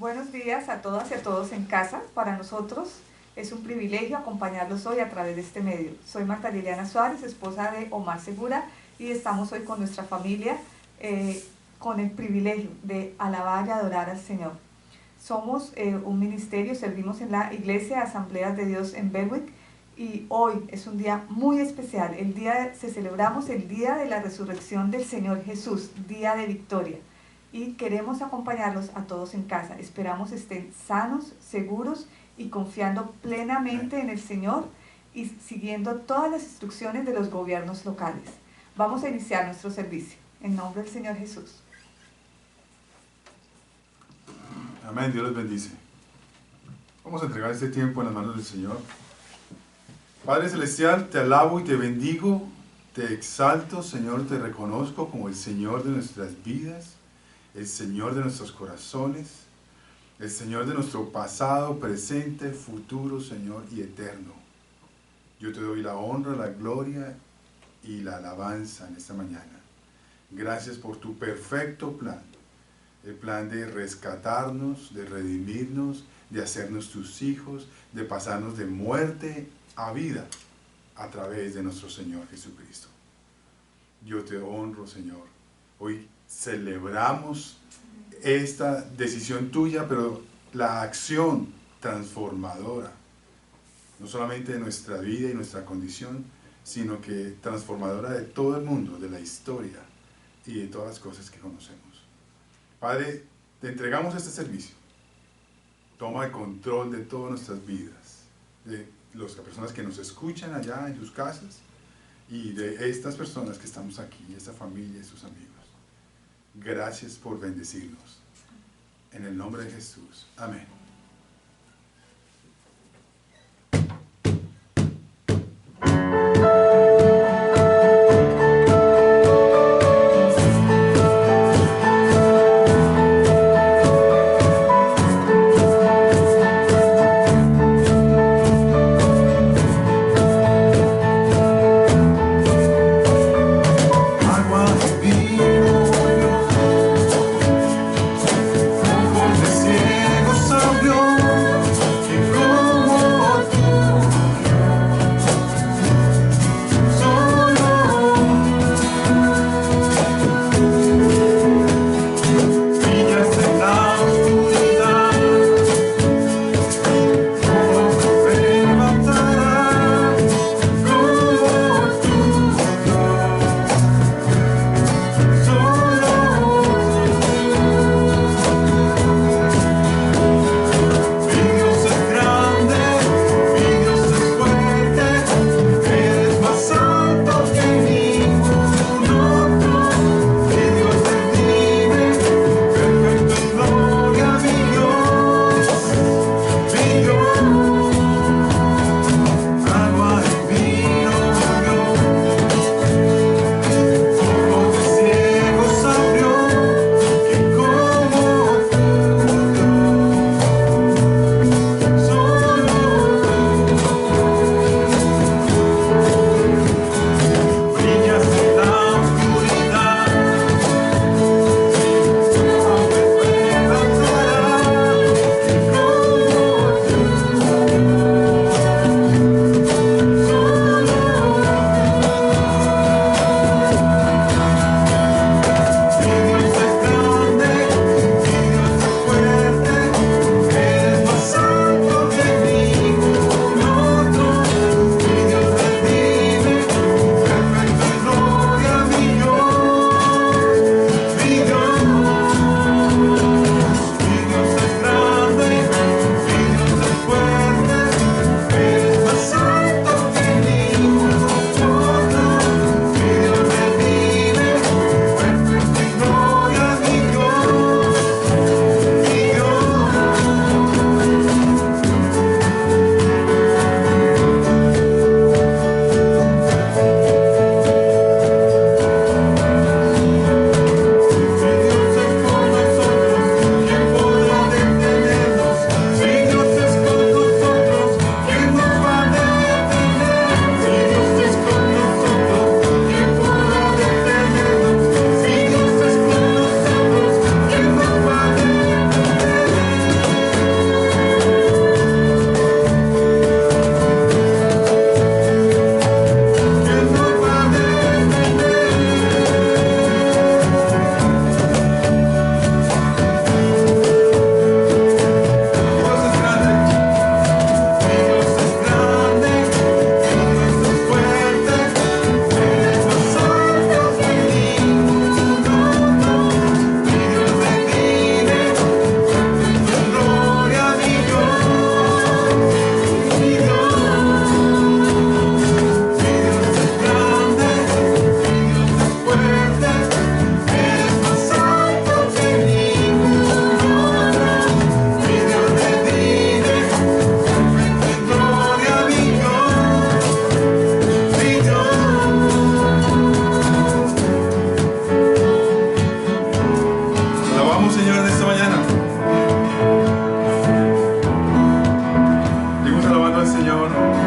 Buenos días a todas y a todos en casa. Para nosotros es un privilegio acompañarlos hoy a través de este medio. Soy Marta Liliana Suárez, esposa de Omar Segura, y estamos hoy con nuestra familia con el privilegio de alabar y adorar al Señor. Somos un ministerio, servimos en la Iglesia Asambleas de Dios en Berwick, y hoy es un día muy especial. Celebramos el día de la resurrección del Señor Jesús, día de victoria. Y queremos acompañarlos a todos en casa. Esperamos estén sanos, seguros y confiando plenamente en el Señor y siguiendo todas las instrucciones de los gobiernos locales. Vamos a iniciar nuestro servicio. En nombre del Señor Jesús. Amén, Dios los bendice. Vamos a entregar este tiempo en las manos del Señor. Padre Celestial, te alabo y te bendigo, te exalto, Señor, te reconozco como el Señor de nuestras vidas, el Señor de nuestros corazones, el Señor de nuestro pasado, presente, futuro, Señor, y eterno. Yo te doy la honra, la gloria y la alabanza en esta mañana. Gracias por tu perfecto plan, el plan de rescatarnos, de redimirnos, de hacernos tus hijos, de pasarnos de muerte a vida a través de nuestro Señor Jesucristo. Yo te honro, Señor. Hoy celebramos esta decisión tuya, pero la acción transformadora, no solamente de nuestra vida y nuestra condición, sino que transformadora de todo el mundo, de la historia y de todas las cosas que conocemos. Padre, te entregamos este servicio. Toma el control de todas nuestras vidas, de las personas que nos escuchan allá en sus casas y de estas personas que estamos aquí, esta familia y sus amigos. Gracias por bendecirnos. En el nombre de Jesús. Amén. Ciegos son esta mañana. Seguimos alabando al Señor.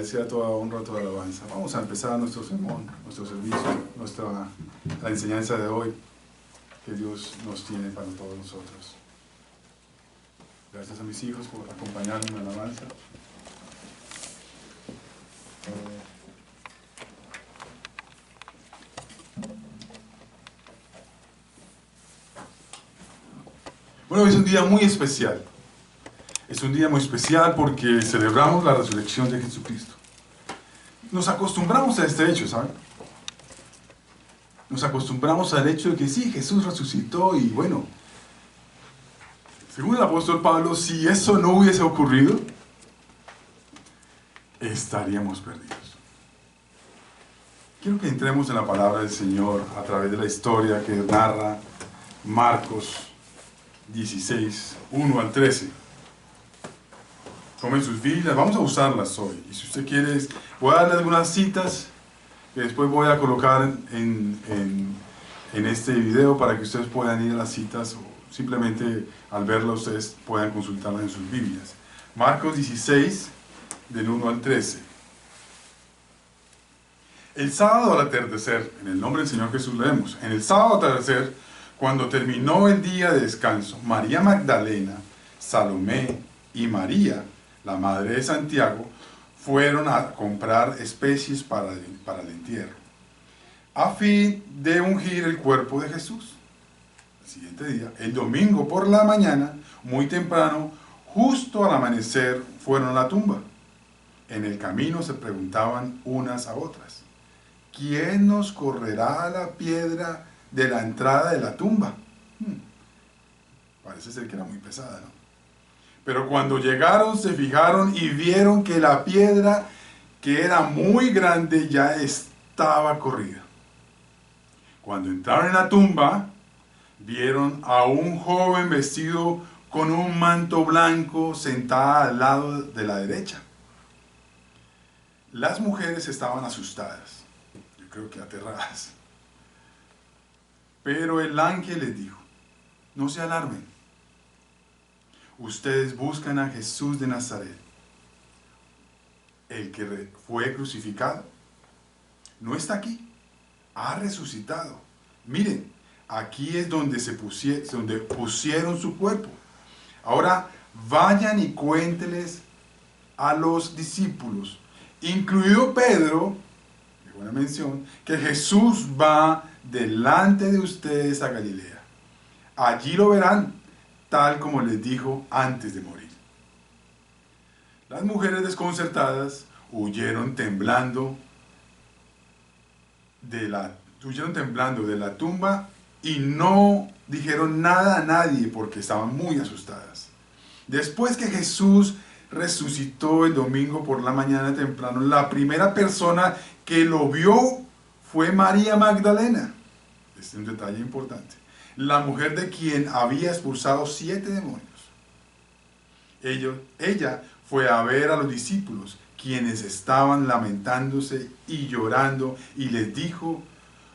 Sea toda honra, toda alabanza. Vamos a empezar nuestro sermón, nuestro servicio, la enseñanza de hoy que Dios nos tiene para todos nosotros. Gracias a mis hijos por acompañarme en la alabanza. Bueno, hoy es un día muy especial. Es un día muy especial porque celebramos la resurrección de Jesucristo. Nos acostumbramos a este hecho, ¿saben? Nos acostumbramos al hecho de que sí, Jesús resucitó y bueno, según el apóstol Pablo, si eso no hubiese ocurrido, estaríamos perdidos. Quiero que entremos en la palabra del Señor a través de la historia que narra Marcos 16, 1 al 13. Tomen sus Biblias, vamos a usarlas hoy. Y si usted quiere, voy a darle algunas citas que después voy a colocar en este video para que ustedes puedan ir a las citas o simplemente al verlas ustedes puedan consultarlas en sus Biblias. Marcos 16, del 1 al 13. El sábado al atardecer, en el nombre del Señor Jesús leemos, en el sábado al atardecer, cuando terminó el día de descanso, María Magdalena, Salomé y María, la madre de Santiago, fueron a comprar especies para el entierro, a fin de ungir el cuerpo de Jesús. El siguiente día, el domingo por la mañana, muy temprano, justo al amanecer, fueron a la tumba. En el camino se preguntaban unas a otras, ¿quién nos correrá la piedra de la entrada de la tumba? Parece ser que era muy pesada, ¿no? Pero cuando llegaron se fijaron y vieron que la piedra, que era muy grande, ya estaba corrida. Cuando entraron en la tumba, vieron a un joven vestido con un manto blanco sentada al lado de la derecha. Las mujeres estaban asustadas, yo creo que aterradas. Pero el ángel les dijo, no se alarmen. Ustedes buscan a Jesús de Nazaret, el que fue crucificado. No está aquí, ha resucitado. Miren, aquí es donde pusieron su cuerpo. Ahora vayan y cuénteles a los discípulos, incluido Pedro, de buena mención, que Jesús va delante de ustedes a Galilea. Allí lo verán, tal como les dijo antes de morir. Las mujeres desconcertadas huyeron temblando de la tumba y no dijeron nada a nadie porque estaban muy asustadas. Después que Jesús resucitó el domingo por la mañana temprano, la primera persona que lo vio fue María Magdalena. Este es un detalle importante. La mujer de quien había expulsado 7 demonios. Ella fue a ver a los discípulos, quienes estaban lamentándose y llorando, y les dijo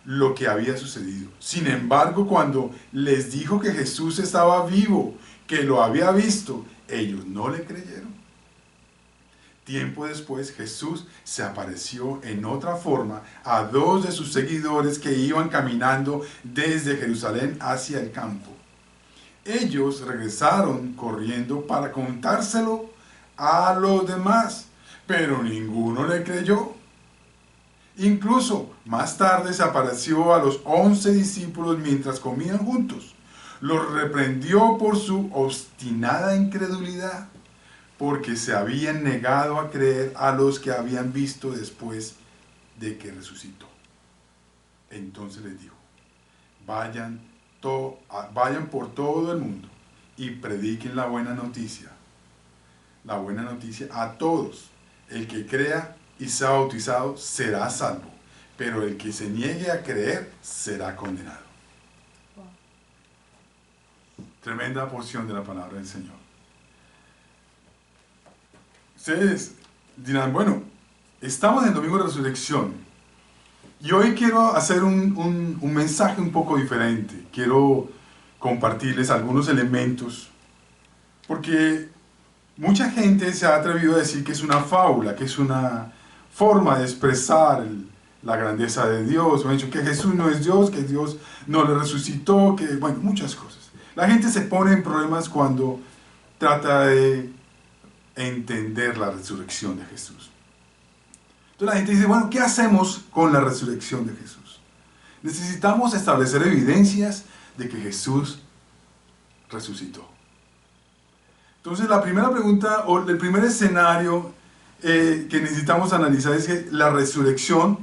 lo que había sucedido. Sin embargo, cuando les dijo que Jesús estaba vivo, que lo había visto, ellos no le creyeron. Tiempo después, Jesús se apareció en otra forma a 2 de sus seguidores que iban caminando desde Jerusalén hacia el campo. Ellos regresaron corriendo para contárselo a los demás, pero ninguno le creyó. Incluso más tarde se apareció a los 11 discípulos mientras comían juntos. Los reprendió por su obstinada incredulidad, porque se habían negado a creer a los que habían visto después de que resucitó. Entonces les dijo, vayan por todo el mundo y prediquen la buena noticia a todos. El que crea y sea bautizado será salvo, pero el que se niegue a creer será condenado. Tremenda porción de la palabra del Señor. Ustedes dirán, bueno, estamos en el domingo de resurrección y hoy quiero hacer un mensaje un poco diferente. Quiero compartirles algunos elementos, porque mucha gente se ha atrevido a decir que es una fábula, que es una forma de expresar la grandeza de Dios. Me han dicho que Jesús no es Dios, que Dios no le resucitó, que, bueno, muchas cosas. La gente se pone en problemas cuando trata de entender la resurrección de Jesús. Entonces la gente dice, bueno, ¿qué hacemos con la resurrección de Jesús? Necesitamos establecer evidencias de que Jesús resucitó. Entonces la primera pregunta, o el primer escenario que necesitamos analizar es que la resurrección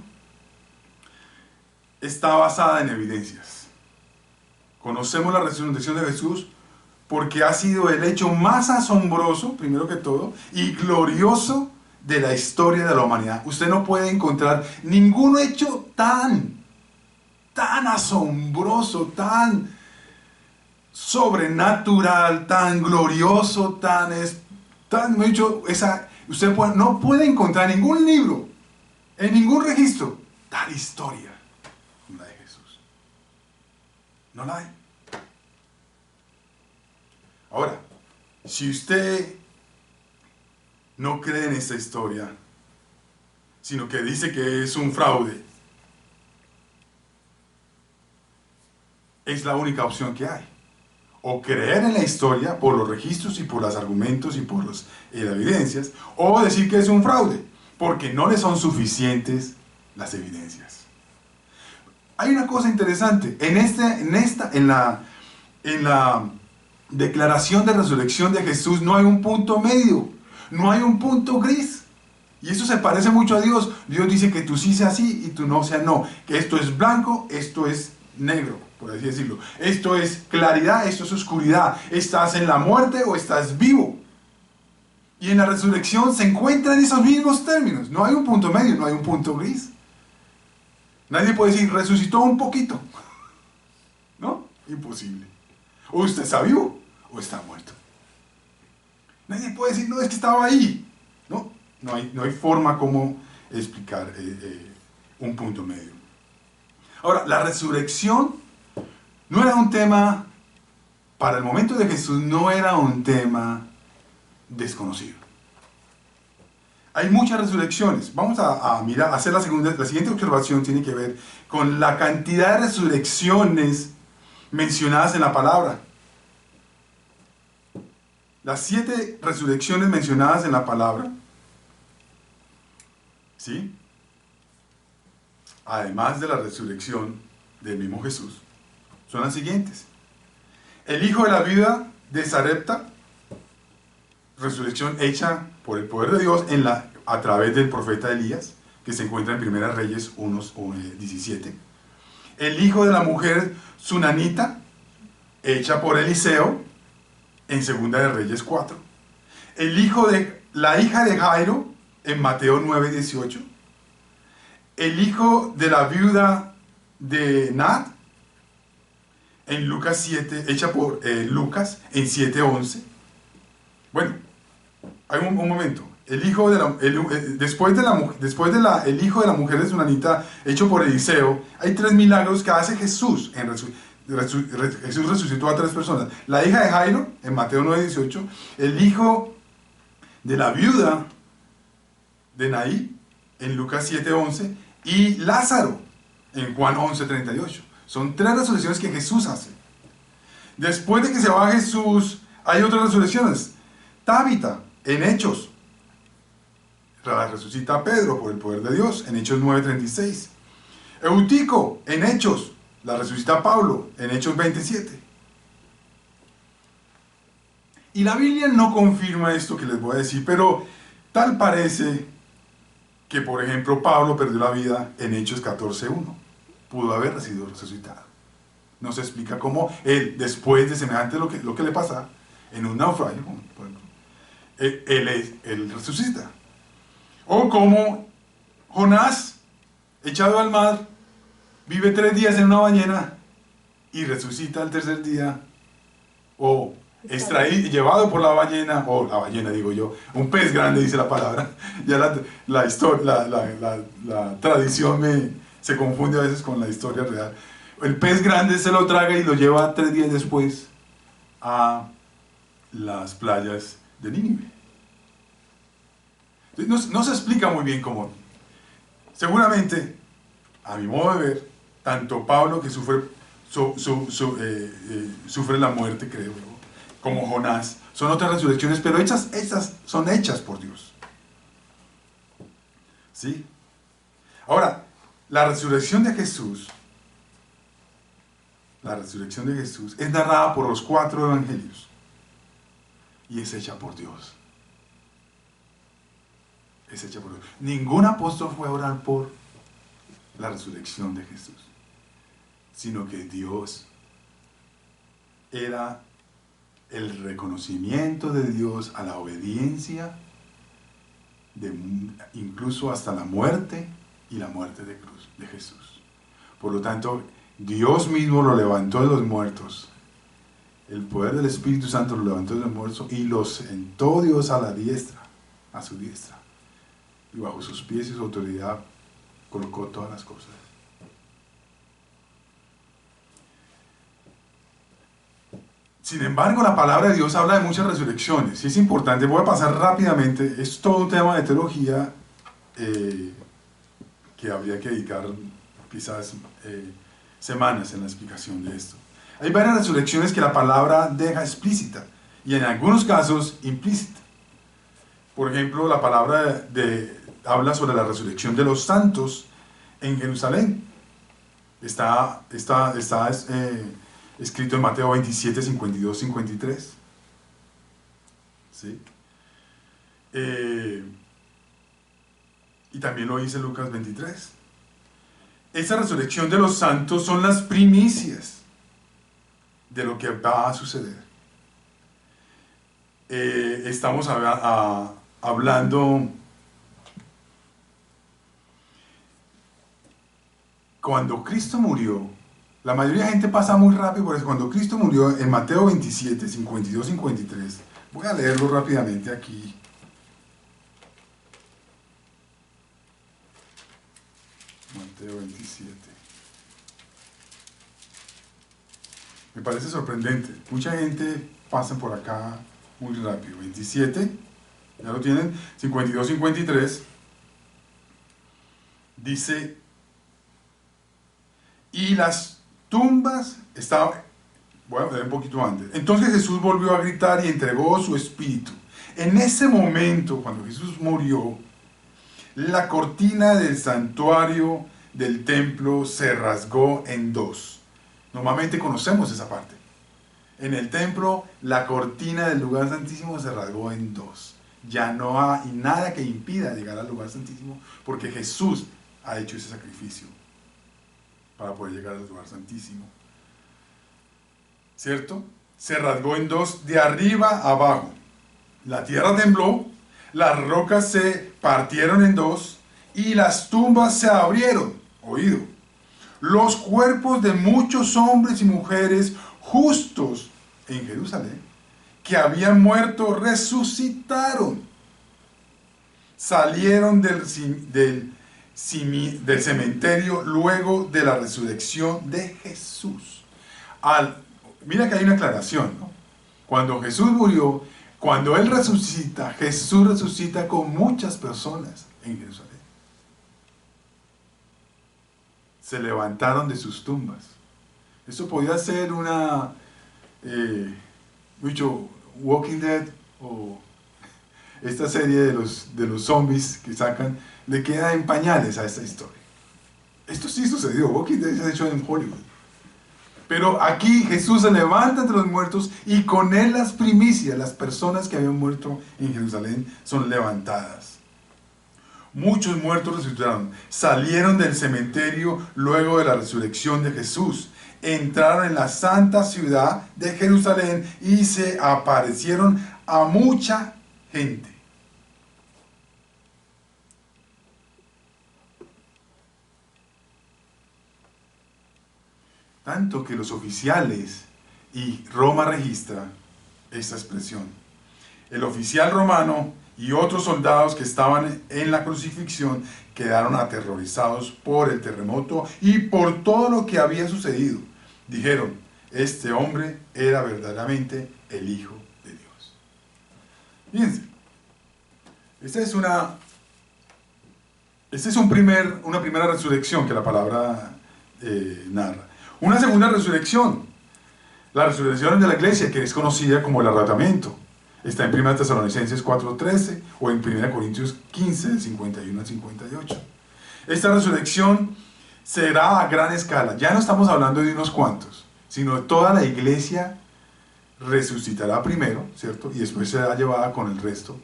está basada en evidencias. Conocemos la resurrección de Jesús porque ha sido el hecho más asombroso, primero que todo, y glorioso de la historia de la humanidad. Usted no puede encontrar ningún hecho tan asombroso, tan sobrenatural, tan glorioso, usted no puede encontrar ningún libro, en ningún registro, tal historia como la de Jesús. No la hay. Ahora, si usted no cree en esta historia, sino que dice que es un fraude, es la única opción que hay. O creer en la historia por los registros y por los argumentos y por las evidencias, o decir que es un fraude, porque no le son suficientes las evidencias. Hay una cosa interesante, en la declaración de resurrección de Jesús no hay un punto medio, no hay un punto gris. Y eso se parece mucho a Dios. Dios dice que tú sí seas sí y tú no seas no, que esto es blanco, esto es negro, por así decirlo. Esto es claridad, esto es oscuridad. Estás en la muerte o estás vivo. Y en la resurrección se encuentran esos mismos términos. No hay un punto medio, no hay un punto gris. Nadie puede decir, resucitó un poquito. ¿No? Imposible. O usted está vivo o está muerto. Nadie puede decir, no, es que estaba ahí. No hay forma como explicar un punto medio. Ahora, la resurrección no era un tema, para el momento de Jesús, no era un tema desconocido. Hay muchas resurrecciones. Vamos a mirar, a hacer la siguiente observación tiene que ver con la cantidad de resurrecciones mencionadas en la palabra. Las 7 resurrecciones mencionadas en la palabra, ¿sí? Además de la resurrección del mismo Jesús, son las siguientes. El hijo de la viuda de Sarepta, resurrección hecha por el poder de Dios a través del profeta Elías, que se encuentra en 1 Reyes 1:17. El hijo de la mujer sunanita, hecha por Eliseo, en 2 Reyes 4. La hija de Jairo, en Mateo 9:18. El hijo de la viuda de Nat, en Lucas 7, hecha por Lucas, en 7:11. Bueno, hay un momento. El hijo de el hijo de la mujer de Sunanita, hecho por Eliseo, hay 3 milagros que hace Jesús. Jesús resucitó a 3 personas. La hija de Jairo, en Mateo 9:18. El hijo de la viuda de Naí, en Lucas 7:11. Y Lázaro, en Juan 11:38. Son 3 resurrecciones que Jesús hace. Después de que se va Jesús, hay otras resurrecciones. Tábita, en Hechos, resucita a Pedro por el poder de Dios, en Hechos 9:36. Eutico, en Hechos, la resucita Pablo, en Hechos 27. Y la Biblia no confirma esto que les voy a decir, pero tal parece que, por ejemplo, Pablo perdió la vida en Hechos 14:1. Pudo haber sido resucitado. No se explica cómo él, después de semejante lo que le pasa en un naufragio, por ejemplo, él resucita. O como Jonás, echado al mar, vive 3 días en una ballena y resucita al 3er día. O llevado por la ballena, o la ballena digo yo, un pez grande dice la palabra. Ya la tradición se confunde a veces con la historia real. El pez grande se lo traga y lo lleva 3 días después a las playas de Nínive. No se explica muy bien cómo. Seguramente, a mi modo de ver, tanto Pablo, que sufre la muerte, creo, como Jonás, son otras resurrecciones, pero estas son hechas por Dios. ¿Sí? Ahora, la resurrección de Jesús, la resurrección de Jesús, es narrada por los 4 evangelios y es hecha por Dios. Es hecha por Dios. Ningún apóstol fue a orar por la resurrección de Jesús, sino que Dios era el reconocimiento de Dios a la obediencia, incluso hasta la muerte y la muerte de cruz de Jesús. Por lo tanto, Dios mismo lo levantó de los muertos. El poder del Espíritu Santo lo levantó de los muertos y lo sentó Dios a la diestra, a su diestra. Y bajo sus pies y su autoridad colocó todas las cosas. Sin embargo, la palabra de Dios habla de muchas resurrecciones. Y es importante, voy a pasar rápidamente, es todo un tema de teología que habría que dedicar quizás semanas en la explicación de esto. Hay varias resurrecciones que la palabra deja explícita y en algunos casos implícita. Por ejemplo, la palabra habla sobre la resurrección de los santos en Jerusalén. Está escrito en Mateo 27, 52, 53. ¿Sí? Y también lo dice Lucas 23. Esa resurrección de los santos son las primicias de lo que va a suceder. Estamos hablando cuando Cristo murió. La mayoría de gente pasa muy rápido por eso. Cuando Cristo murió en Mateo 27, 52, 53, voy a leerlo rápidamente aquí. Mateo 27. Me parece sorprendente. Mucha gente pasa por acá muy rápido. 27, ya lo tienen. 52, 53. Dice, y las tumbas estaban... Voy a leer un poquito antes. Entonces Jesús volvió a gritar y entregó su espíritu. En ese momento, cuando Jesús murió, la cortina del santuario del templo se rasgó en dos. Normalmente conocemos esa parte. En el templo, la cortina del lugar santísimo se rasgó en dos. Ya no hay nada que impida llegar al lugar santísimo, porque Jesús ha hecho ese sacrificio para poder llegar al lugar santísimo. ¿Cierto? Se rasgó en dos de arriba a abajo. La tierra tembló, las rocas se partieron en dos y las tumbas se abrieron. Oído. Los cuerpos de muchos hombres y mujeres justos en Jerusalén que habían muerto resucitaron. Salieron del cementerio luego de la resurrección de Jesús. Mira que hay una aclaración, ¿no? Cuando Jesús murió, cuando Él resucita, Jesús resucita con muchas personas en Jerusalén. Se levantaron de sus tumbas. Eso podía ser una mucho Walking Dead o esta serie de los zombies que sacan, le queda en pañales a esta historia. Esto sí sucedió, Walking Dead se ha hecho en Hollywood. Pero aquí Jesús se levanta entre los muertos y con él las primicias, las personas que habían muerto en Jerusalén son levantadas. Muchos muertos resucitaron, salieron del cementerio luego de la resurrección de Jesús, entraron en la santa ciudad de Jerusalén y se aparecieron a mucha gente. Tanto que los oficiales y Roma registra esta expresión. El oficial romano y otros soldados que estaban en la crucifixión quedaron aterrorizados por el terremoto y por todo lo que había sucedido. Dijeron, este hombre era verdaderamente el Hijo de Dios. Fíjense, esta es una primera resurrección que la palabra narra. Una segunda resurrección, la resurrección de la iglesia, que es conocida como el arrebatamiento. Está en 1 Tesalonicenses 4:13 o en 1 Corintios 15, 51 al 58. Esta resurrección será a gran escala. Ya no estamos hablando de unos cuantos, sino toda la iglesia resucitará primero, ¿cierto? Y después será llevada con el resto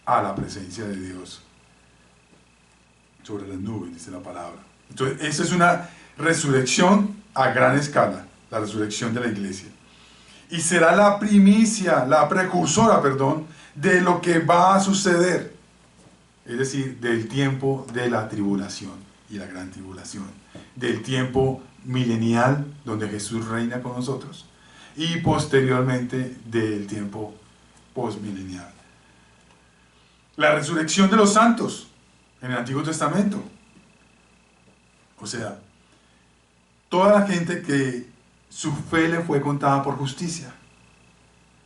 a la presencia de Dios sobre las nubes, dice la palabra. Entonces, esa es una resurrección a gran escala, la resurrección de la iglesia. Y será la primicia, la precursora, perdón, de lo que va a suceder. Es decir, del tiempo de la tribulación y la gran tribulación. Del tiempo milenial, donde Jesús reina con nosotros. Y posteriormente del tiempo postmilenial. La resurrección de los santos en el Antiguo Testamento. O sea, toda la gente que su fe le fue contada por justicia.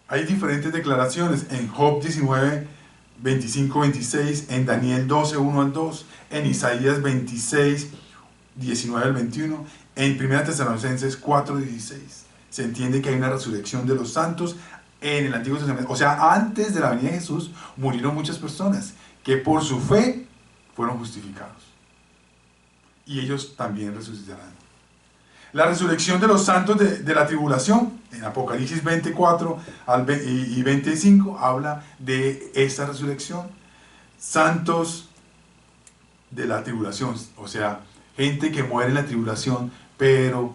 Hay diferentes declaraciones en Job 19, 25, 26, en Daniel 12, 1 al 2, en Isaías 26, 19 al 21, en 1 Tesalonicenses 4, 16. Se entiende que hay una resurrección de los santos en el Antiguo Testamento. O sea, antes de la venida de Jesús murieron muchas personas que por su fe fueron justificados. Y ellos también resucitarán. La resurrección de los santos de la tribulación, en Apocalipsis 24 y 25, habla de esta resurrección. Santos de la tribulación, o sea, gente que muere en la tribulación, pero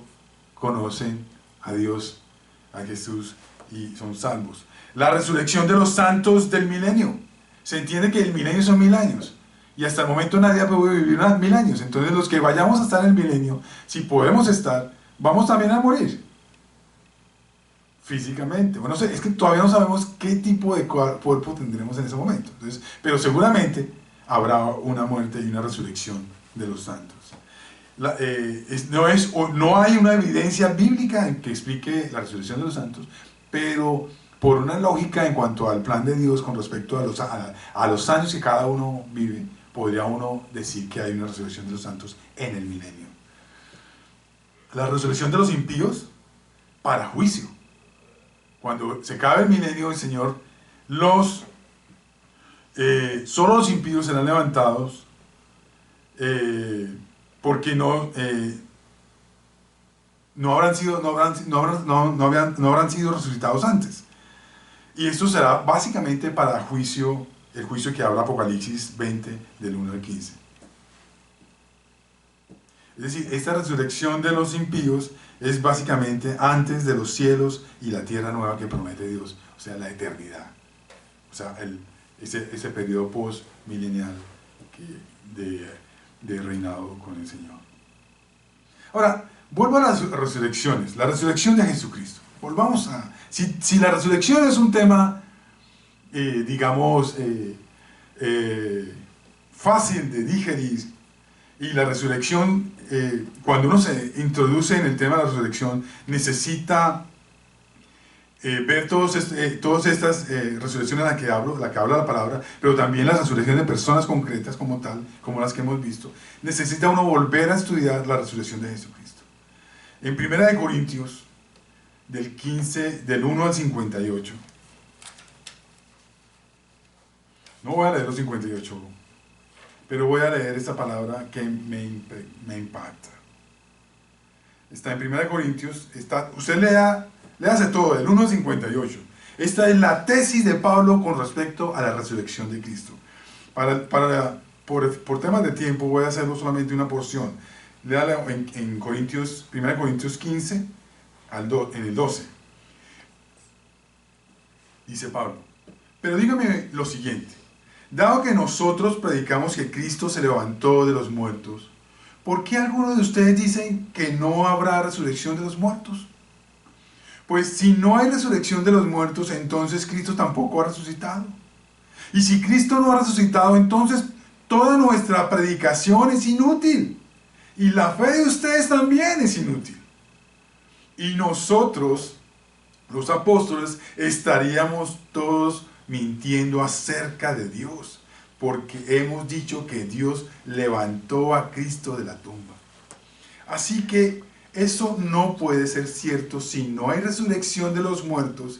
conocen a Dios, a Jesús, y son salvos. La resurrección de los santos del milenio. Se entiende que el milenio son 1000 años. Y hasta el momento nadie ha podido vivir 1000 años. Entonces los que vayamos a estar en el milenio, si podemos estar, vamos también a morir. Físicamente. Bueno, es que todavía no sabemos qué tipo de cuerpo tendremos en ese momento. Entonces, pero seguramente habrá una muerte y una resurrección de los santos. No hay una evidencia bíblica en que explique la resurrección de los santos, pero por una lógica en cuanto al plan de Dios con respecto a los años que cada uno vive, podría uno decir que hay una resurrección de los santos en el milenio. La resurrección de los impíos para juicio. Cuando se acabe el milenio, el Señor, solo los impíos serán levantados porque no habrán sido resucitados antes. Y esto será básicamente para juicio, el juicio que habla Apocalipsis 20 del 1 al 15. Es decir, esta resurrección de los impíos es básicamente antes de los cielos y la tierra nueva que promete Dios, o sea, la eternidad. O sea, ese periodo post-milenial de reinado con el Señor. Ahora, vuelvo a las resurrecciones, la resurrección de Jesucristo. Volvamos a... Si la resurrección es un tema, digamos, fácil de digerir, y la resurrección, cuando uno se introduce en el tema de la resurrección, necesita ver todas estas resurrecciones en la que habla la palabra, pero también las resurrecciones de personas concretas como tal, como las que hemos visto. Necesita uno volver a estudiar la resurrección de Jesucristo. En 1 Corintios, del 1 al 58, no voy a leer los 58, pero voy a leer esta palabra que me impacta. Está en 1 Corintios, usted léase todo, del 1 al 58. Esta es la tesis de Pablo con respecto a la resurrección de Cristo. Por temas de tiempo voy a hacerlo solamente una porción. Léala en 1 Corintios 15, en el 12. Dice Pablo: pero dígame lo siguiente. Dado que nosotros predicamos que Cristo se levantó de los muertos, ¿por qué algunos de ustedes dicen que no habrá resurrección de los muertos? Pues si no hay resurrección de los muertos, entonces Cristo tampoco ha resucitado. Y si Cristo no ha resucitado, entonces toda nuestra predicación es inútil. Y la fe de ustedes también es inútil. Y nosotros, los apóstoles, estaríamos todos mintiendo acerca de Dios, porque hemos dicho que Dios levantó a Cristo de la tumba. Así que eso no puede ser cierto si no hay resurrección de los muertos,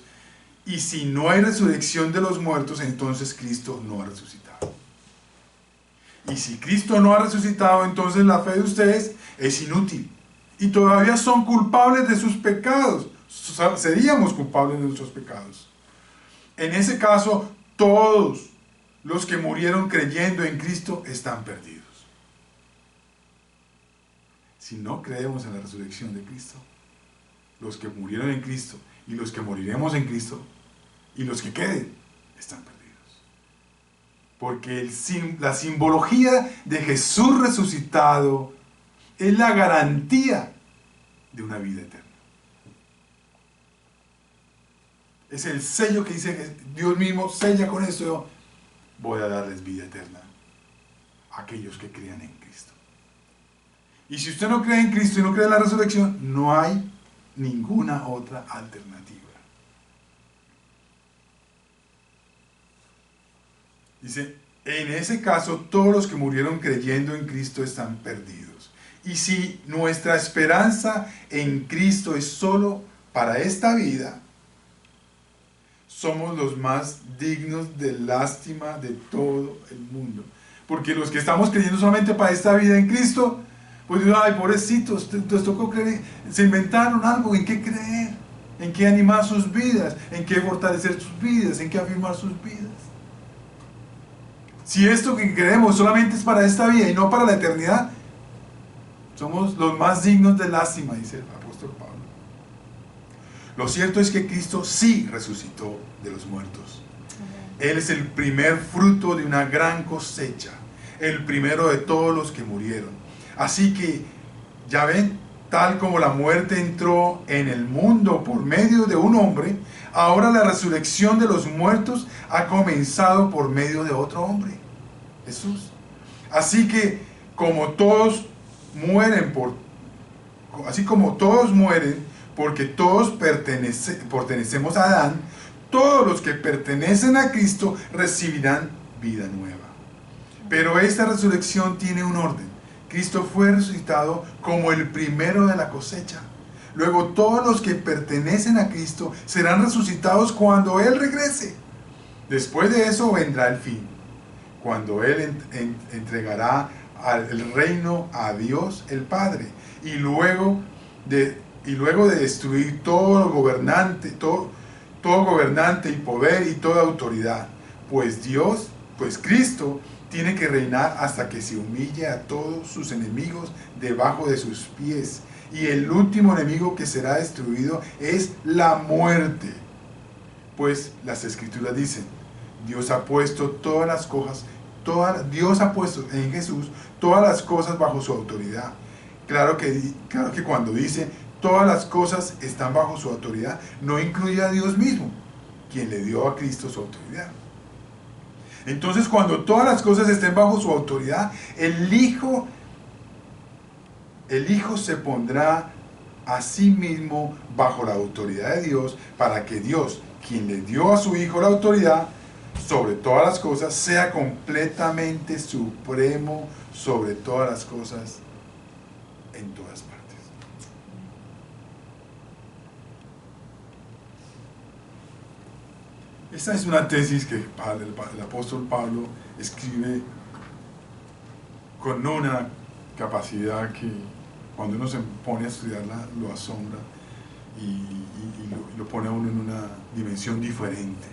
y si no hay resurrección de los muertos, entonces Cristo no ha resucitado. Y si Cristo no ha resucitado, entonces la fe de ustedes es inútil, y todavía son culpables de sus pecados. Seríamos culpables de nuestros pecados. En ese caso, todos los que murieron creyendo en Cristo están perdidos. Si no creemos en la resurrección de Cristo, los que murieron en Cristo y los que moriremos en Cristo y los que queden están perdidos. Porque la simbología de Jesús resucitado es la garantía de una vida eterna. Es el sello que dice Dios mismo, sella con esto, yo voy a darles vida eterna a aquellos que crean en Cristo. Y si usted no cree en Cristo y no cree en la resurrección, no hay ninguna otra alternativa. Dice, en ese caso todos los que murieron creyendo en Cristo están perdidos. Y si nuestra esperanza en Cristo es solo para esta vida, somos los más dignos de lástima de todo el mundo. Porque los que estamos creyendo solamente para esta vida en Cristo, pues ay, pobrecitos, les tocó creer, se inventaron algo en qué creer, en qué animar sus vidas, en qué fortalecer sus vidas, en qué afirmar sus vidas. Si esto que creemos solamente es para esta vida y no para la eternidad, somos los más dignos de lástima, dice el apóstol Pablo. Lo cierto es que Cristo sí resucitó de los muertos. Él es el primer fruto de una gran cosecha, el primero de todos los que murieron. Así que, ya ven, tal como la muerte entró en el mundo por medio de un hombre, ahora la resurrección de los muertos ha comenzado por medio de otro hombre, Jesús. Así que, como todos mueren porque todos pertenecemos a Adán, todos los que pertenecen a Cristo recibirán vida nueva. Pero esta resurrección tiene un orden. Cristo fue resucitado como el primero de la cosecha. Luego todos los que pertenecen a Cristo serán resucitados cuando Él regrese. Después de eso vendrá el fin, cuando Él entregará el reino a Dios el Padre, y luego de destruir todo gobernante y poder y toda autoridad, pues Cristo tiene que reinar hasta que se humille a todos sus enemigos debajo de sus pies, y el último enemigo que será destruido es la muerte. Pues las Escrituras dicen, Dios ha puesto en Jesús todas las cosas bajo su autoridad. Claro que cuando dice todas las cosas están bajo su autoridad, no incluye a Dios mismo, quien le dio a Cristo su autoridad. Entonces, cuando todas las cosas estén bajo su autoridad, el Hijo se pondrá a sí mismo bajo la autoridad de Dios, para que Dios, quien le dio a su Hijo la autoridad sobre todas las cosas, sea completamente supremo sobre todas las cosas en todas partes. Esta es una tesis que el apóstol Pablo escribe con una capacidad que cuando uno se pone a estudiarla lo asombra y lo pone a uno en una dimensión diferente.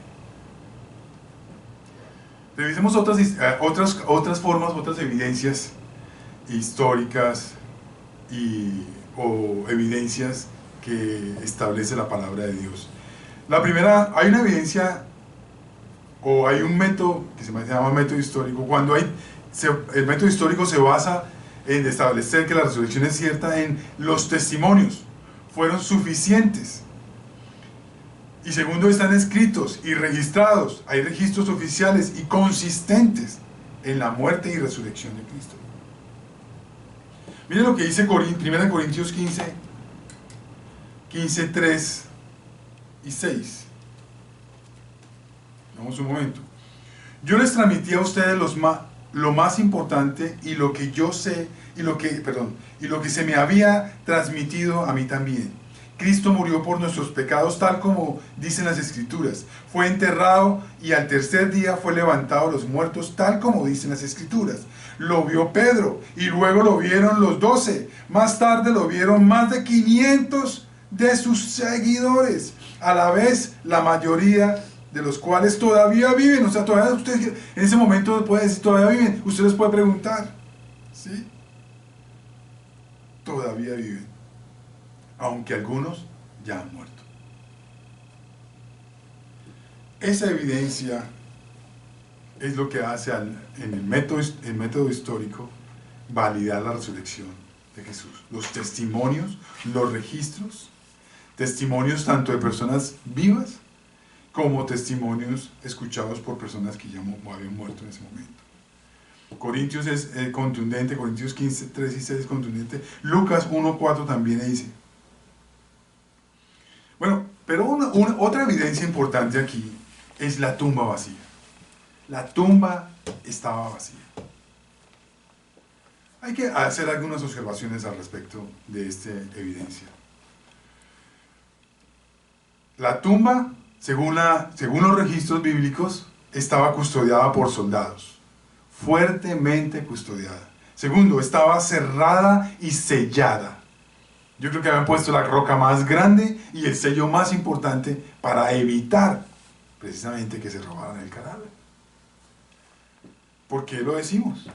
Revisemos otras formas, otras evidencias históricas o evidencias que establece la palabra de Dios. La primera, hay una evidencia o hay un método que se llama método histórico. Cuando el método histórico se basa en establecer que la resurrección es cierta en los testimonios, fueron suficientes. Y segundo, están escritos y registrados, hay registros oficiales y consistentes en la muerte y resurrección de Cristo. Miren lo que dice 1 Corintios 15, 3 y 6. Vamos un momento. Yo les transmití a ustedes lo más importante y lo que yo sé y lo que se me había transmitido a mí también, Cristo murió por nuestros pecados tal como dicen las Escrituras. Fue enterrado y al tercer día fue levantado de los muertos tal como dicen las Escrituras. Lo vio Pedro y luego lo vieron los 12. Más tarde lo vieron más de 500 de sus seguidores. A la vez la mayoría de los cuales todavía viven. O sea, todavía ustedes en ese momento pueden decir todavía viven. Usted les puede preguntar. ¿Sí? Todavía viven. Aunque algunos ya han muerto. Esa evidencia es lo que hace en el método histórico validar la resurrección de Jesús. Los testimonios, los registros, testimonios tanto de personas vivas como testimonios escuchados por personas que ya habían muerto en ese momento. Corintios es contundente, Corintios 15, 3 y 6 es contundente, Lucas 1, 4 también dice. Bueno, pero otra evidencia importante aquí es la tumba vacía. La tumba estaba vacía. Hay que hacer algunas observaciones al respecto de esta evidencia. La tumba, según los registros bíblicos, estaba custodiada por soldados, fuertemente custodiada. Segundo, estaba cerrada y sellada. Yo creo que habían puesto la roca más grande y el sello más importante para evitar precisamente que se robaran el cadáver. ¿Por qué lo decimos?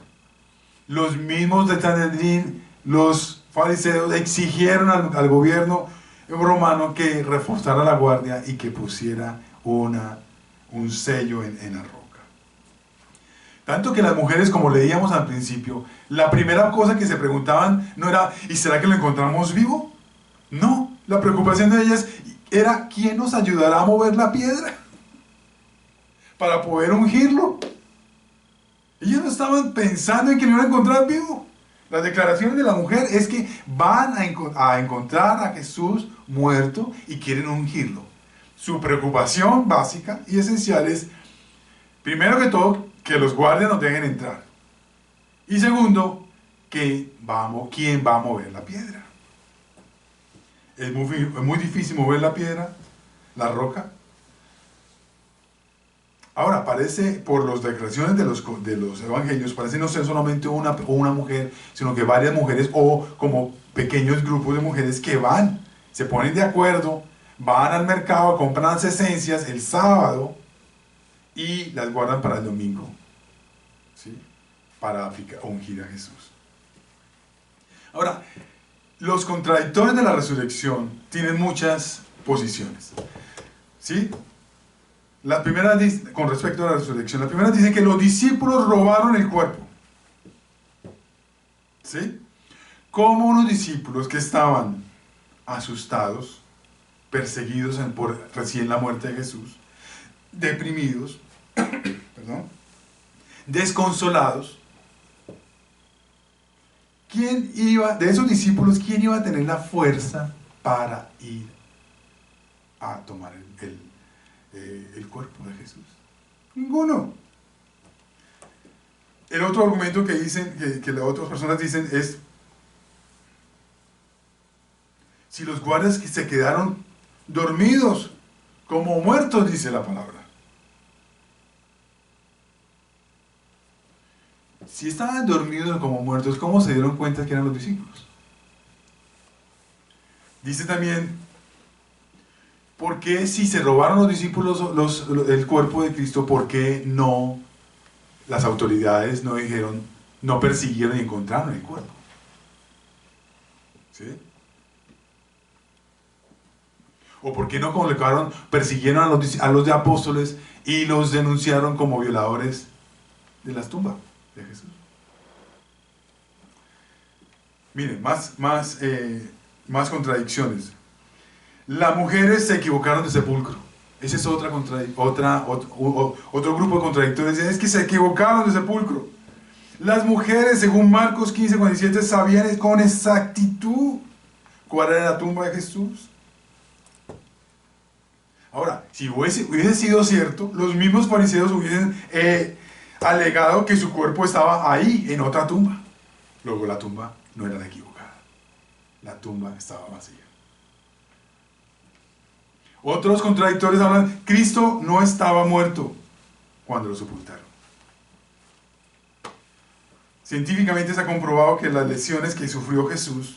Los mismos de Sanedrín, los fariseos, exigieron al gobierno romano que reforzara la guardia y que pusiera un sello en la roca. Tanto que las mujeres, como leíamos al principio, la primera cosa que se preguntaban no era ¿y será que lo encontramos vivo? No, la preocupación de ellas era ¿quién nos ayudará a mover la piedra? Para poder ungirlo. Ellos no estaban pensando en que lo iban a encontrar vivo. Las declaraciones de la mujer es que van a encontrar a Jesús muerto y quieren ungirlo. Su preocupación básica y esencial es, primero que todo, que los guardias nos dejen entrar. Y segundo, ¿quién va a mover la piedra? Es muy difícil mover la piedra, la roca. Ahora, parece, por las declaraciones de los evangelios, parece no ser solamente una mujer, sino que varias mujeres o como pequeños grupos de mujeres que se ponen de acuerdo, van al mercado, compran las esencias el sábado y las guardan para el domingo, ¿sí? Para ungir a Jesús. Ahora, los contradictores de la resurrección tienen muchas posiciones, ¿sí? La primera dice, con respecto a la resurrección, la primera dice que los discípulos robaron el cuerpo. ¿Sí? Como unos discípulos que estaban asustados, perseguidos por recién la muerte de Jesús, deprimidos, perdón, desconsolados. De esos discípulos, quién iba a tener la fuerza para ir a tomar el cuerpo de Jesús? Ninguno. El otro argumento que dicen, que las otras personas dicen es, si los guardias que se quedaron dormidos como muertos, dice la palabra. Si estaban dormidos como muertos, ¿cómo se dieron cuenta que eran los discípulos? Dice también, ¿por qué si se robaron los discípulos el cuerpo de Cristo, por qué no las autoridades no persiguieron y encontraron el cuerpo? ¿Sí? ¿O por qué no persiguieron a los apóstoles y los denunciaron como violadores de las tumbas de Jesús? Miren, más contradicciones. Las mujeres se equivocaron de sepulcro. Ese es otro grupo de contradictores. Es que se equivocaron de sepulcro. Las mujeres, según Marcos 15:47, sabían con exactitud cuál era la tumba de Jesús. Ahora, si hubiese sido cierto, los mismos fariseos hubiesen alegado que su cuerpo estaba ahí, en otra tumba. Luego la tumba no era la equivocada. La tumba estaba vacía. Otros contradictores hablan, Cristo no estaba muerto cuando lo sepultaron. Científicamente se ha comprobado que las lesiones que sufrió Jesús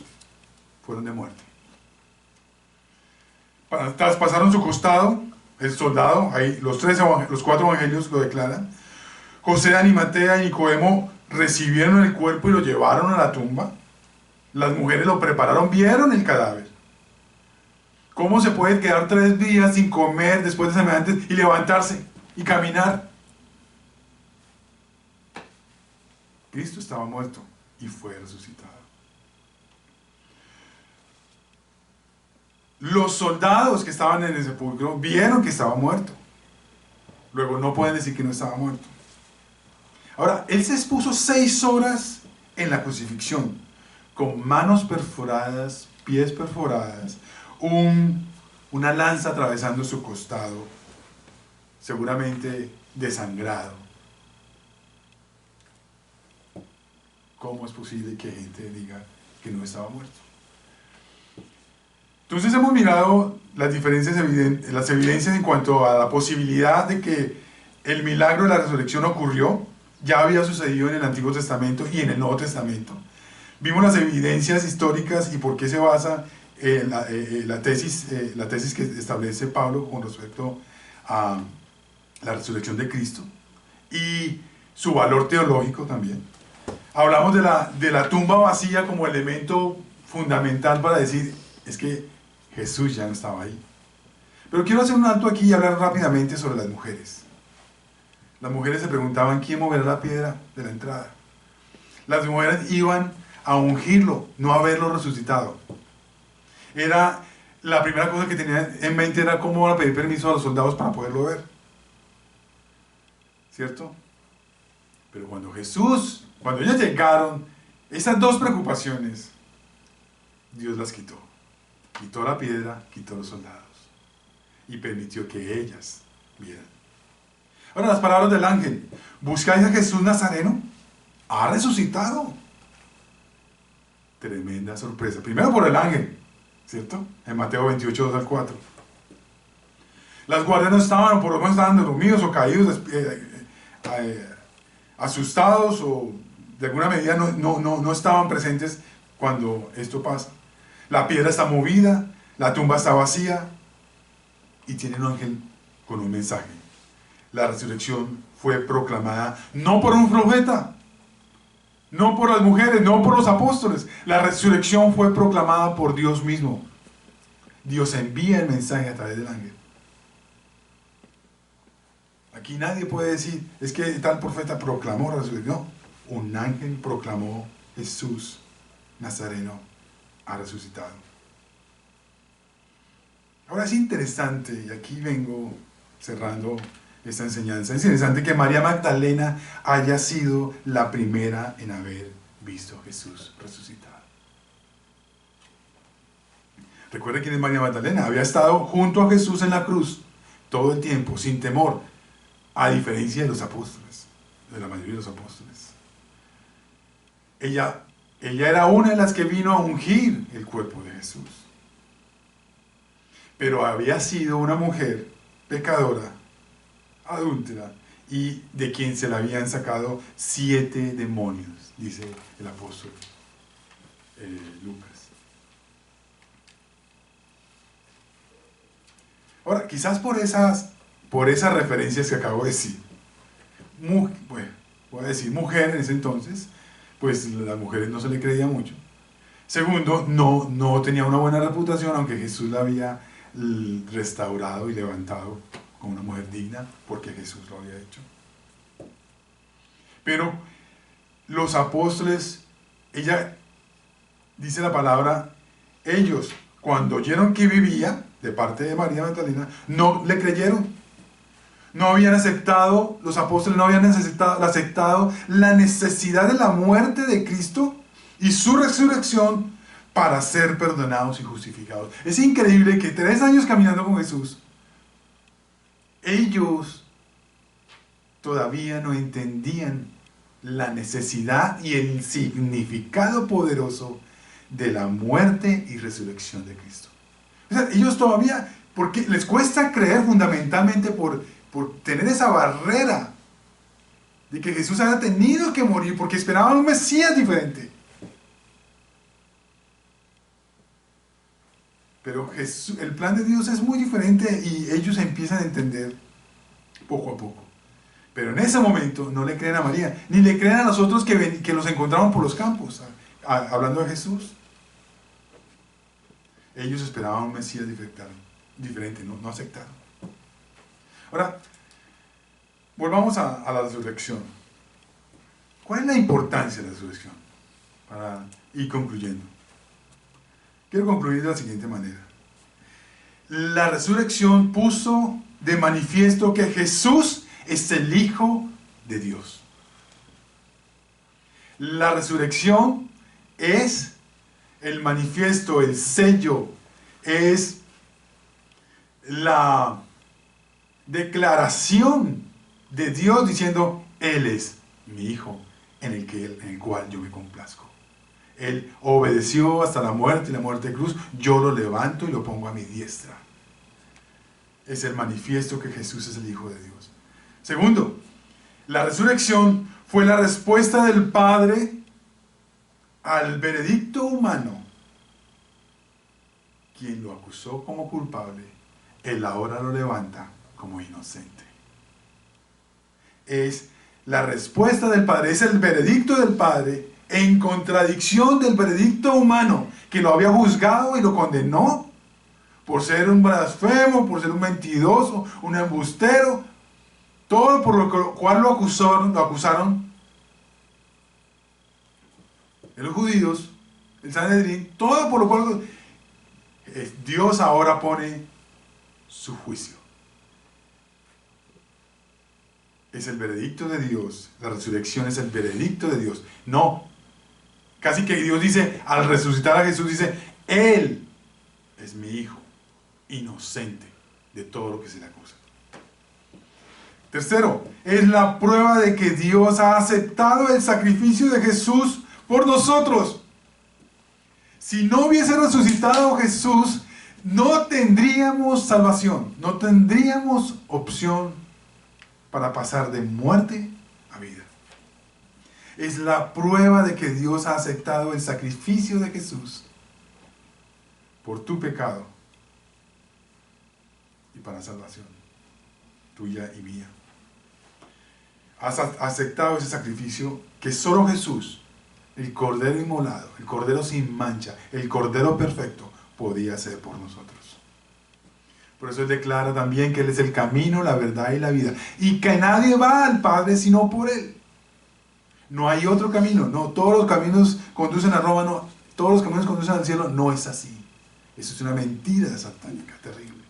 fueron de muerte. Traspasaron su costado, el soldado, ahí los 4 evangelios lo declaran. José, Arimatea y Nicodemo recibieron el cuerpo y lo llevaron a la tumba. Las mujeres lo prepararon, vieron el cadáver. ¿Cómo se puede quedar 3 días sin comer después de semejantes y levantarse y caminar? Cristo estaba muerto y fue resucitado. Los soldados que estaban en el sepulcro vieron que estaba muerto. Luego no pueden decir que no estaba muerto. Ahora, él se expuso 6 horas en la crucifixión, con manos perforadas, pies perforadas, una lanza atravesando su costado, seguramente desangrado. ¿Cómo es posible que gente diga que no estaba muerto? Entonces hemos mirado las evidencias en cuanto a la posibilidad de que el milagro de la resurrección ocurrió, ya había sucedido en el Antiguo Testamento y en el Nuevo Testamento. Vimos las evidencias históricas y por qué se basa la tesis que establece Pablo con respecto a la resurrección de Cristo y su valor teológico también. Hablamos de la tumba vacía como elemento fundamental para decir, es que Jesús ya no estaba ahí. Pero quiero hacer un alto aquí y hablar rápidamente sobre las mujeres. Las mujeres se preguntaban, ¿quién moverá la piedra de la entrada? Las mujeres iban a ungirlo, no a verlo resucitado. Era la primera cosa que tenían en mente era cómo van a pedir permiso a los soldados para poderlo ver. ¿Cierto? Pero cuando ellos llegaron, esas 2 preocupaciones, Dios las quitó. Quitó la piedra, quitó los soldados. Y permitió que ellas vieran. Ahora las palabras del ángel. ¿Buscáis a Jesús Nazareno? Ha resucitado. Tremenda sorpresa. Primero por el ángel, ¿cierto? En Mateo 28, 2 al 4. Las guardias no estaban, o por lo menos estaban dormidos o caídos, asustados, o de alguna medida no estaban presentes cuando esto pasa. La piedra está movida, la tumba está vacía, y tiene un ángel con un mensaje. La resurrección fue proclamada no por un profeta, no por las mujeres, no por los apóstoles. La resurrección fue proclamada por Dios mismo. Dios envía el mensaje a través del ángel. Aquí nadie puede decir, es que tal profeta proclamó la resurrección. No, un ángel proclamó Jesús Nazareno ha resucitado. Ahora es interesante, y aquí vengo cerrando esta enseñanza, es interesante que María Magdalena haya sido la primera en haber visto a Jesús resucitado. Recuerde quién es María Magdalena, había estado junto a Jesús en la cruz todo el tiempo, sin temor, a diferencia de los apóstoles, de la mayoría de los apóstoles. Ella era una de las que vino a ungir el cuerpo de Jesús. Pero había sido una mujer pecadora, adúltera, y de quien se le habían sacado 7 demonios, dice el apóstol Lucas. Ahora, quizás por esas referencias que acabo de decir, voy a decir mujer en ese entonces, pues a las mujeres no se le creía mucho. Segundo, no tenía una buena reputación, aunque Jesús la había restaurado y levantado como una mujer digna, porque Jesús lo había hecho. Pero los apóstoles, dice la palabra, ellos cuando oyeron que vivía de parte de María Magdalena, no le creyeron. No habían aceptado, los apóstoles no habían aceptado la necesidad de la muerte de Cristo y su resurrección para ser perdonados y justificados. Es increíble que 3 años caminando con Jesús, ellos todavía no entendían la necesidad y el significado poderoso de la muerte y resurrección de Cristo. O sea, ellos todavía porque les cuesta creer fundamentalmente por tener esa barrera de que Jesús haya tenido que morir porque esperaban un Mesías diferente. Pero Jesús, el plan de Dios es muy diferente y ellos empiezan a entender poco a poco. Pero en ese momento no le creen a María, ni le creen a los otros que los encontraron por los campos, hablando de Jesús. Ellos esperaban un Mesías diferente, no aceptaron. Ahora, volvamos a la resurrección. ¿Cuál es la importancia de la resurrección? Para ir concluyendo. Quiero concluir de la siguiente manera. La resurrección puso de manifiesto que Jesús es el Hijo de Dios. La resurrección es el manifiesto, el sello, es la declaración de Dios diciendo, Él es mi Hijo en el cual yo me complazco. Él obedeció hasta la muerte y la muerte de cruz, yo lo levanto y lo pongo a mi diestra. Es el manifiesto que Jesús es el Hijo de Dios. Segundo, la resurrección fue la respuesta del Padre al veredicto humano. Quien lo acusó como culpable, Él ahora lo levanta como inocente. Es la respuesta del Padre, es el veredicto del Padre en contradicción del veredicto humano que lo había juzgado y lo condenó por ser un blasfemo, por ser un mentiroso, un embustero, todo por lo cual lo acusaron los judíos, el Sanedrín, todo por lo cual Dios ahora pone su juicio. Es el veredicto de Dios, la resurrección es el veredicto de Dios. No, casi que Dios dice, al resucitar a Jesús, dice, Él es mi Hijo, inocente de todo lo que se le acusa. Tercero, es la prueba de que Dios ha aceptado el sacrificio de Jesús por nosotros. Si no hubiese resucitado Jesús, no tendríamos salvación, no tendríamos opción para pasar de muerte a vida. Es la prueba de que Dios ha aceptado el sacrificio de Jesús por tu pecado y para salvación tuya y mía. Has aceptado ese sacrificio que solo Jesús, el Cordero inmolado, el Cordero sin mancha, el Cordero perfecto, podía hacer por nosotros. Por eso Él declara también que Él es el camino, la verdad y la vida, y que nadie va al Padre sino por Él. No hay otro camino, no, todos los caminos conducen a Roma, no, todos los caminos conducen al cielo, no es así. Eso es una mentira satánica, terrible.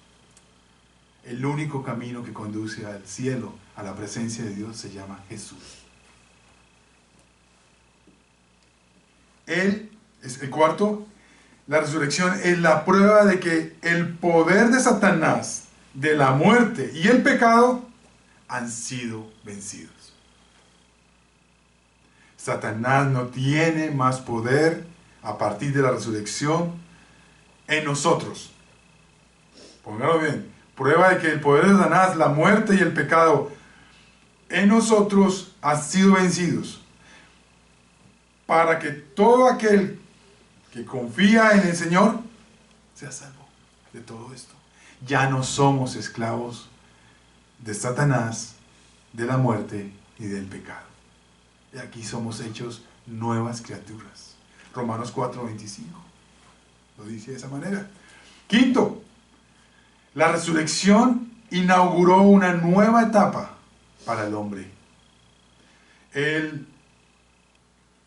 El único camino que conduce al cielo, a la presencia de Dios, se llama Jesús. Él es el cuarto. La resurrección es la prueba de que el poder de Satanás, de la muerte y el pecado han sido vencidos. Satanás no tiene más poder a partir de la resurrección en nosotros. Póngalo bien. Prueba de que el poder de Satanás, la muerte y el pecado en nosotros han sido vencidos. Para que todo aquel que confía en el Señor sea salvo de todo esto. Ya no somos esclavos de Satanás, de la muerte y del pecado. Y aquí somos hechos nuevas criaturas. Romanos 4:25 lo dice de esa manera. Quinto, la resurrección inauguró una nueva etapa para el hombre.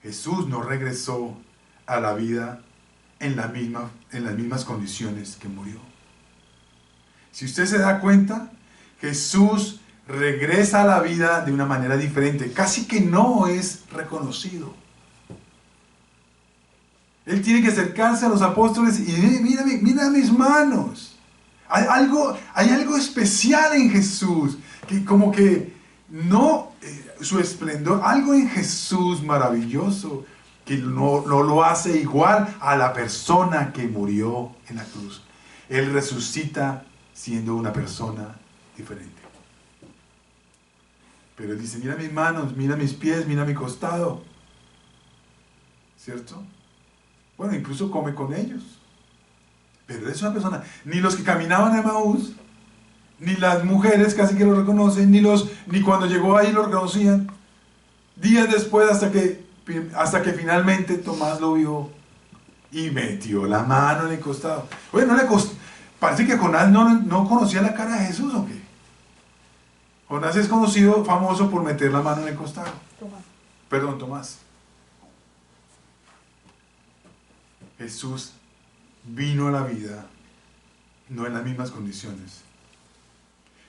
Jesús no regresó a la vida en las mismas condiciones que murió. Si usted se da cuenta, Jesús regresa a la vida de una manera diferente, casi que no es reconocido. Él tiene que acercarse a los apóstoles y mira mis manos. Hay algo especial en Jesús, que como que no, su esplendor, algo en Jesús maravilloso, que no lo hace igual a la persona que murió en la cruz. Él resucita siendo una persona diferente. Pero Él dice, mira mis manos, mira mis pies, mira mi costado. ¿Cierto? Bueno, incluso come con ellos. Pero es una persona, ni los que caminaban a Emaús, ni las mujeres casi que lo reconocen, ni cuando llegó ahí lo reconocían. Días después, hasta que finalmente Tomás lo vio y metió la mano en el costado. Oye, parece que Jonás no conocía la cara de Jesús, ¿o qué? Jonás es conocido, famoso por meter la mano en el costado. Tomás. Jesús vino a la vida no en las mismas condiciones.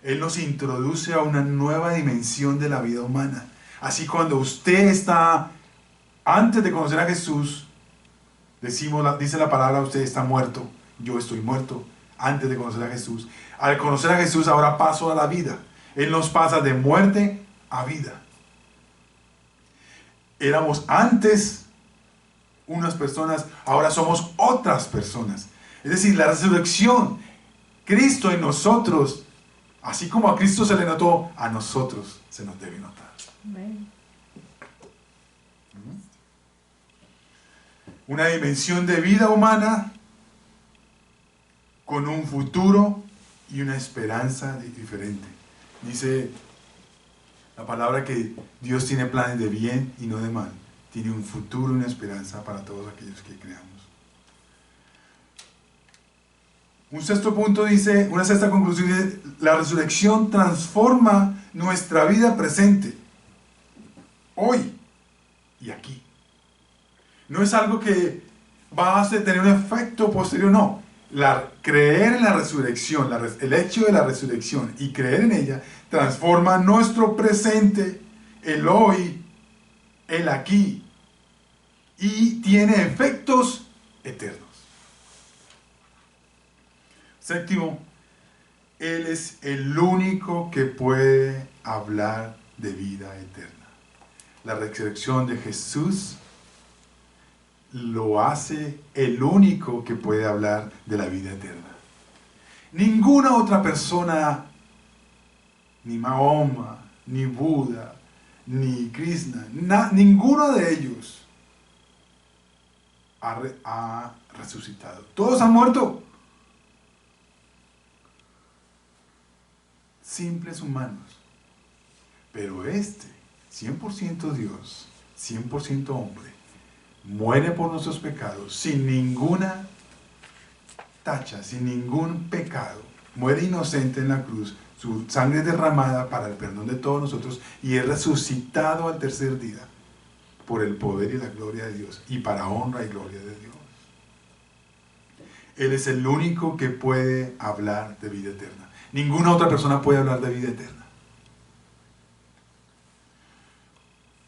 Él nos introduce a una nueva dimensión de la vida humana. Así cuando usted está, antes de conocer a Jesús, dice la palabra, usted está muerto, yo estoy muerto, antes de conocer a Jesús. Al conocer a Jesús ahora paso a la vida. Él nos pasa de muerte a vida. Éramos antes unas personas, ahora somos otras personas. Es decir, la resurrección, Cristo en nosotros, así como a Cristo se le notó, a nosotros se nos debe notar. Amén. Una dimensión de vida humana con un futuro y una esperanza diferente. Dice la palabra que Dios tiene planes de bien y no de mal. Tiene un futuro y una esperanza para todos aquellos que creamos. Un sexto punto dice, una sexta conclusión dice, la resurrección transforma nuestra vida presente, hoy y aquí. No es algo que va a tener un efecto posterior, no. Creer en la resurrección, el hecho de la resurrección y creer en ella, transforma nuestro presente, el hoy, el aquí, y tiene efectos eternos. Séptimo, Él es el único que puede hablar de vida eterna. La resurrección de Jesús lo hace el único que puede hablar de la vida eterna. Ninguna otra persona, ni Mahoma, ni Buda, ni Krishna, ninguno de ellos ha resucitado. Todos han muerto. Simples humanos. Pero 100% Dios, 100% hombre, muere por nuestros pecados, sin ninguna tacha, sin ningún pecado. Muere inocente en la cruz, su sangre derramada para el perdón de todos nosotros, y es resucitado al tercer día por el poder y la gloria de Dios, y para honra y gloria de Dios. Él es el único que puede hablar de vida eterna. Ninguna otra persona puede hablar de vida eterna.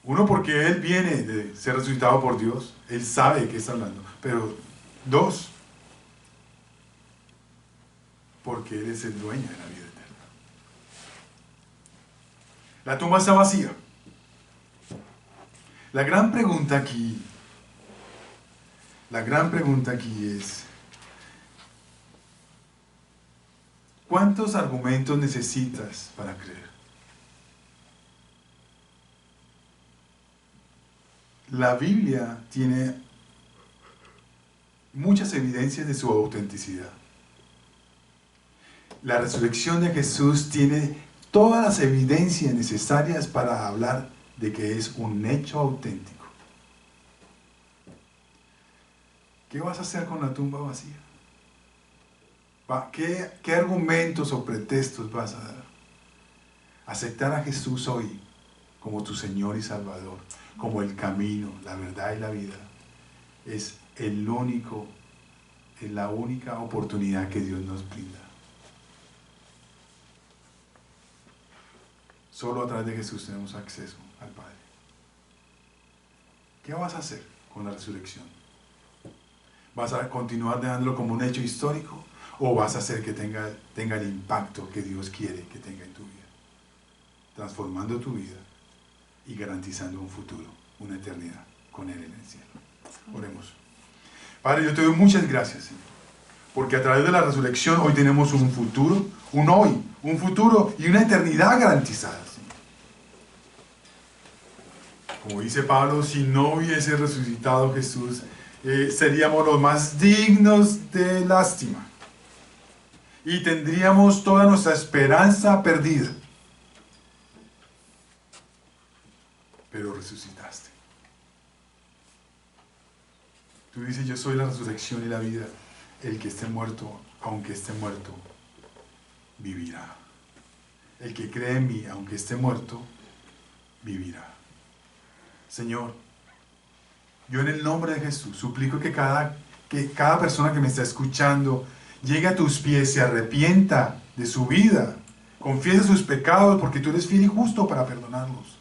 Uno, porque Él viene de ser resucitado por Dios, Él sabe de qué está hablando. Pero dos, porque Él es el dueño de la vida eterna. La tumba está vacía. La gran pregunta aquí es, ¿cuántos argumentos necesitas para creer? La Biblia tiene muchas evidencias de su autenticidad. La resurrección de Jesús tiene todas las evidencias necesarias para hablar de que es un hecho auténtico. ¿Qué vas a hacer con la tumba vacía? ¿Qué argumentos o pretextos vas a dar? Aceptar a Jesús hoy como tu Señor y Salvador, como el camino, la verdad y la vida, es la única oportunidad que Dios nos brinda. Solo a través de Jesús tenemos acceso al Padre. ¿Qué vas a hacer con la resurrección? ¿Vas a continuar dejándolo como un hecho histórico? ¿O vas a hacer que tenga el impacto que Dios quiere que tenga en tu vida? Transformando tu vida y garantizando un futuro, una eternidad con Él en el cielo. Oremos. Padre, yo te doy muchas gracias, Señor, Porque a través de la resurrección hoy tenemos un futuro, un futuro y una eternidad garantizadas. Como dice Pablo, si no hubiese resucitado Jesús, seríamos los más dignos de lástima. Y tendríamos toda nuestra esperanza perdida. Pero resucitaste. Tú dices, yo soy la resurrección y la vida. El que esté muerto, aunque esté muerto, vivirá. El que cree en mí, aunque esté muerto, vivirá. Señor, yo en el nombre de Jesús suplico que cada persona que me está escuchando llegue a tus pies, se arrepienta de su vida, confiese sus pecados, porque tú eres fiel y justo para perdonarlos.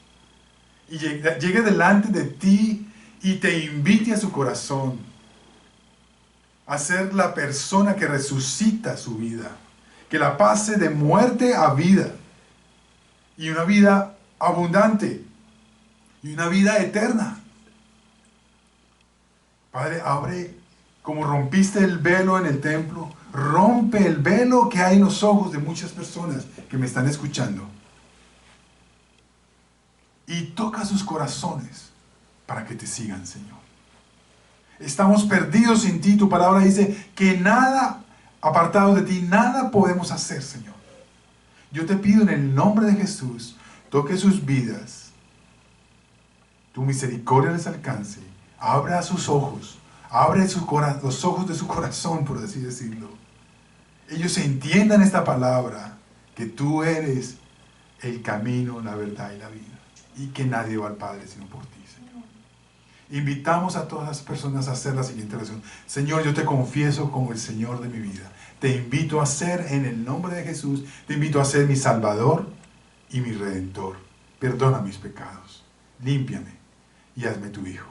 Y llegue delante de ti y te invite a su corazón a ser la persona que resucita su vida, que la pase de muerte a vida, y una vida abundante, y una vida eterna. Padre, abre, como rompiste el velo en el templo, rompe el velo que hay en los ojos de muchas personas que me están escuchando. Y toca sus corazones para que te sigan, Señor. Estamos perdidos sin ti. Tu palabra dice que nada, apartados de ti, nada podemos hacer, Señor. Yo te pido en el nombre de Jesús, toque sus vidas. Tu misericordia les alcance. Abra sus ojos. Abre los ojos de su corazón, por así decirlo. Ellos entiendan esta palabra, que tú eres el camino, la verdad y la vida. Y que nadie va al Padre sino por ti, Señor. Invitamos a todas las personas a hacer la siguiente oración. Señor, yo te confieso como el Señor de mi vida. Te invito a ser, en el nombre de Jesús, te invito a ser mi Salvador y mi Redentor. Perdona mis pecados. Límpiame y hazme tu Hijo.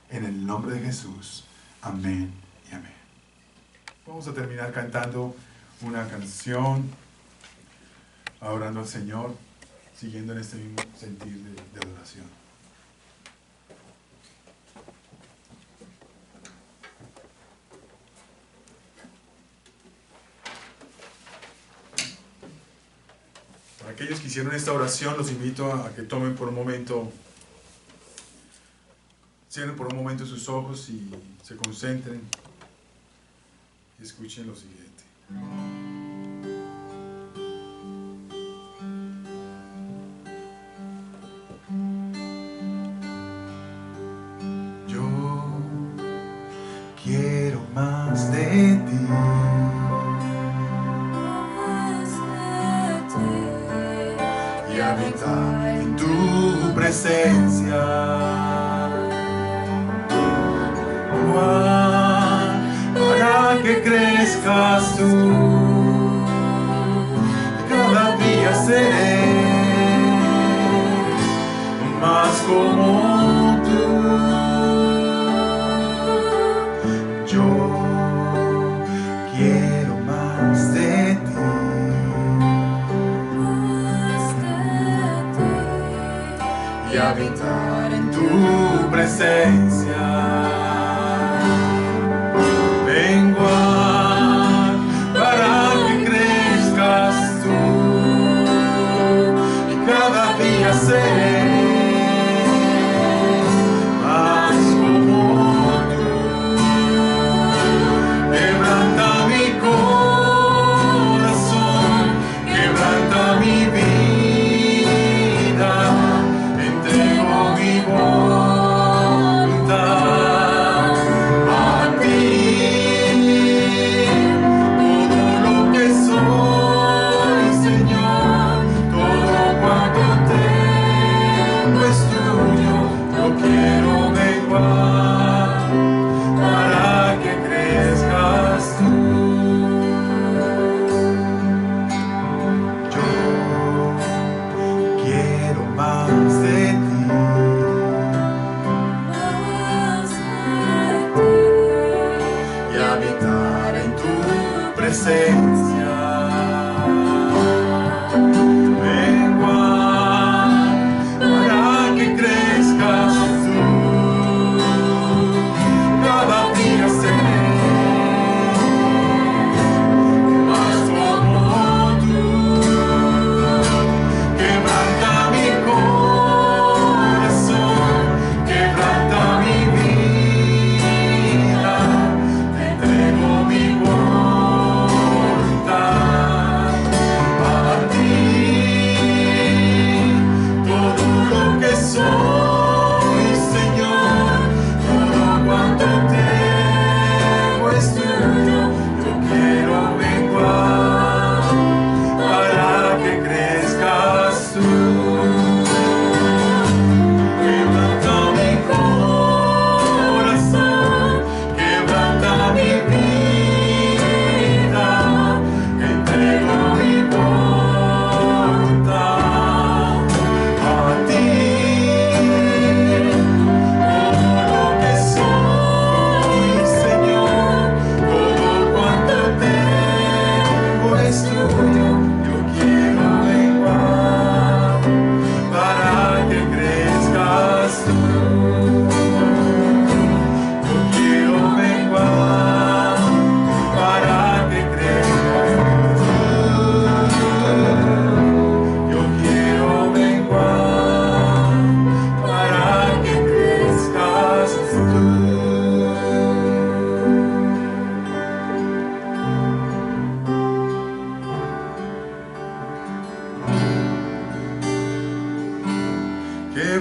En el nombre de Jesús. Amén y amén. Vamos a terminar cantando una canción, adorando al Señor, siguiendo en este mismo sentir de adoración. Para aquellos que hicieron esta oración, los invito a que tomen por un momento, cierren por un momento sus ojos y se concentren y escuchen lo siguiente. Yo quiero más de ti. Y habitar en tu presencia. Para que crezcas tú, cada día seré más como tú. Yo quiero más de ti, y habitar en tu presencia. Más como tú, quebranta mi corazón, quebranta mi vida, entrego mi voluntad.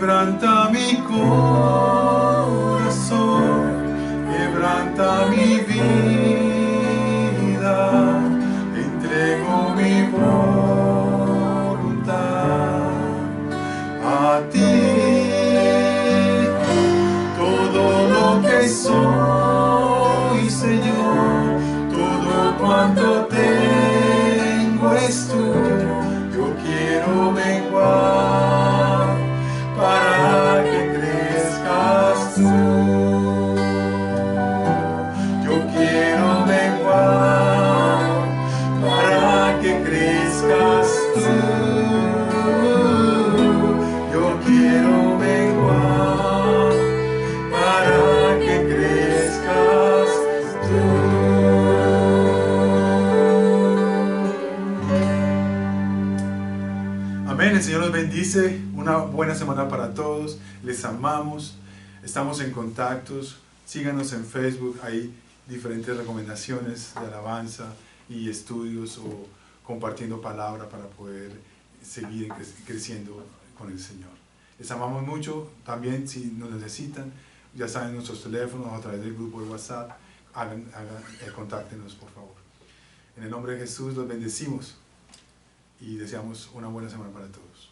Quebranta mi corazón, quebranta mi vida, entrego mi voluntad a ti. Todo lo que soy, Señor, todo cuanto tengo es tuyo. Yo quiero menguar para que crezcas tú. Yo quiero menguar para que crezcas tú. Yo quiero menguar para que crezcas tú. Amén. El Señor los bendice. Una buena semana para todos. Les amamos. Estamos en contactos. Síganos en Facebook. Hay diferentes recomendaciones de alabanza y estudios o compartiendo palabra para poder seguir creciendo con el Señor. Les amamos mucho. También si nos necesitan, ya saben nuestros teléfonos a través del grupo de WhatsApp. Contáctenos por favor. En el nombre de Jesús los bendecimos y deseamos una buena semana para todos.